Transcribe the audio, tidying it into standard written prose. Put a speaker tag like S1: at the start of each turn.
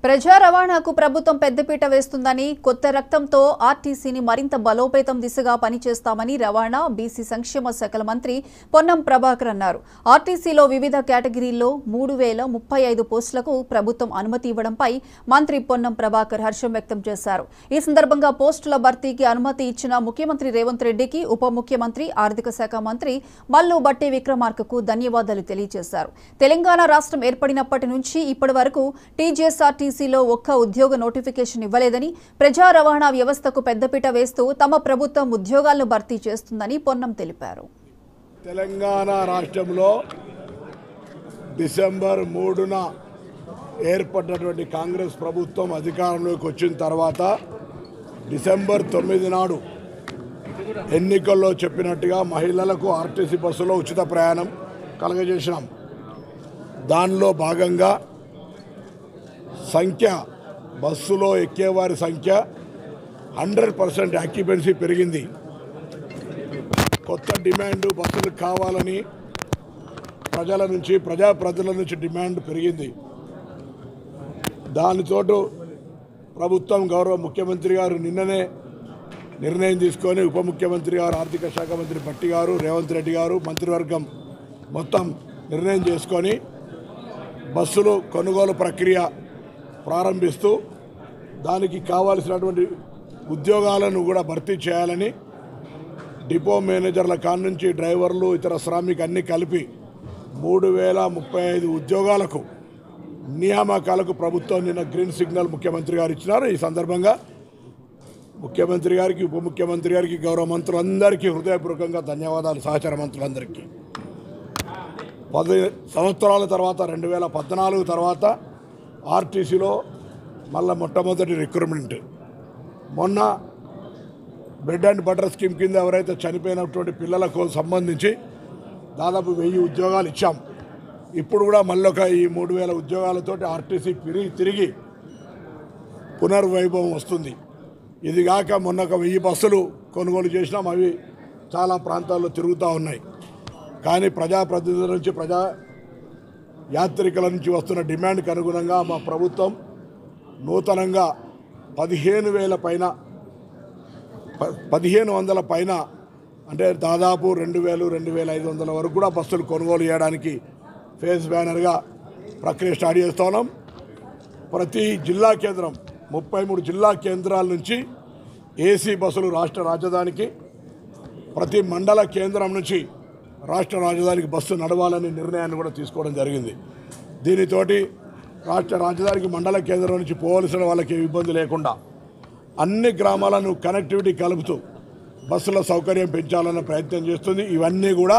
S1: ప్రజా రవాణాకు ప్రభుత్వం పెద్దపీట వేస్తుందని, కొత్త రక్తంతో ఆర్టీసీని మరింత బలోపేతం దిశగా పనిచేస్తామని రవాణా, బీసీ సంక్షేమ శాఖల మంత్రి పొన్నం ప్రభాకర్ అన్నారు. ఆర్టీసీలో వివిధ కేటగిరీల్లో 3035 పోస్టులకు ప్రభుత్వం అనుమతి ఇవ్వడంపై మంత్రి పొన్నం ప్రభాకర్ హర్షం వ్యక్తం చేశారు. ఈ సందర్భంగా పోస్టుల భర్తీకి అనుమతి ఇచ్చిన ముఖ్యమంత్రి రేవంత్ రెడ్డికి, ఉప ముఖ్యమంత్రి, ఆర్థిక శాఖ మంత్రి మల్లు బట్టి విక్రమార్కకు ధన్యవాదాలు తెలియజేశారు. తెలంగాణ రాష్ట్రం ఏర్పడినప్పటి నుంచి ఇప్పటి వరకు టీజీఎస్ఆర్టీసీలో ఒక్క ఉద్యోగ నోటిఫికేషన్ ఇవ్వలేదని, ప్రజా రవాణా వ్యవస్థకు పెద్దపీట వేస్తూ తమ ప్రభుత్వం ఉద్యోగాలను భర్తీ చేస్తుందని పొన్నం తెలిపారు.
S2: తెలంగాణ రాష్ట్రంలో డిసెంబర్ 3న ఏర్పడినటువంటి కాంగ్రెస్ ప్రభుత్వం అధికారంలోకి వచ్చిన తర్వాత డిసెంబర్ 9 నాడు ఎన్నికల్లో చెప్పినట్టుగా మహిళలకు ఆర్టీసీ బస్సులో ఉచిత ప్రయాణం కలగజేసినాం. దానిలో భాగంగా బస్సులో ఎక్కేవారి సంఖ్య 100% ఆక్యుపెన్సీ పెరిగింది. కొత్త డిమాండ్ బస్సులు కావాలని ప్రజాప్రతినిధుల నుంచి డిమాండ్ పెరిగింది. దానితోటి ప్రభుత్వం గౌరవ ముఖ్యమంత్రి గారు నిన్ననే నిర్ణయం తీసుకొని, ఉప ముఖ్యమంత్రి గారు, ఆర్థిక శాఖ మంత్రి బట్టి గారు, రేవంత్ రెడ్డి గారు, మంత్రివర్గం మొత్తం నిర్ణయం చేసుకొని బస్సులు కొనుగోలు ప్రక్రియ ప్రారంభిస్తూ దానికి కావాల్సినటువంటి ఉద్యోగాలను కూడా భర్తీ చేయాలని డిపో మేనేజర్ల కాడ నుంచి డ్రైవర్లు, ఇతర శ్రామిక అన్ని కలిపి 3035 ఉద్యోగాలకు నియామకాలకు ప్రభుత్వం నిన్న గ్రీన్ సిగ్నల్ ముఖ్యమంత్రి గారు ఇచ్చినారు. ఈ సందర్భంగా ముఖ్యమంత్రి గారికి, ఉప ముఖ్యమంత్రి గారికి, గౌరవ మంత్రులందరికీ హృదయపూర్వకంగా ధన్యవాదాలు. సహచర మంత్రులందరికీ 10 సంవత్సరాల తర్వాత 2014 తర్వాత ఆర్టీసీలో మళ్ళీ మొట్టమొదటి రిక్రూట్మెంట్. మొన్న బ్రెడ్ అండ్ బటర్ స్కీమ్ కింద ఎవరైతే చనిపోయినటువంటి పిల్లలకు సంబంధించి దాదాపు 1000 ఉద్యోగాలు ఇచ్చాం. ఇప్పుడు కూడా మళ్ళొక ఈ 3000 ఉద్యోగాలతోటి ఆర్టీసీ తిరిగి పునర్వైభవం వస్తుంది. ఇది కాక మొన్న ఒక 1000 బస్సులు కొనుగోలు చేసినాం. అవి చాలా ప్రాంతాల్లో తిరుగుతూ ఉన్నాయి. కానీ ప్రజాప్రతినిధుల నుంచి, యాత్రికుల నుంచి వస్తున్న డిమాండ్కి అనుగుణంగా మా ప్రభుత్వం నూతనంగా 1500 పైన అంటే దాదాపు 2000-2500 వరకు కూడా బస్సులు కొనుగోలు చేయడానికి ఫేస్ బ్యానర్గా ప్రక్రియ స్టార్ట్ చేస్తున్నాం. ప్రతి జిల్లా కేంద్రం 33 జిల్లా కేంద్రాల నుంచి ఏసీ బస్సులు రాష్ట్ర రాజధానికి, ప్రతి మండల కేంద్రం నుంచి రాష్ట్ర రాజధానికి బస్సు నడవాలని నిర్ణయాన్ని కూడా తీసుకోవడం జరిగింది. దీనితోటి రాష్ట్ర రాజధానికి మండల కేంద్రం నుంచి పోవలసిన వాళ్ళకి ఇబ్బంది లేకుండా అన్ని గ్రామాలను కనెక్టివిటీ కలుపుతూ బస్సుల సౌకర్యం పెంచాలన్న ప్రయత్నం చేస్తుంది. ఇవన్నీ కూడా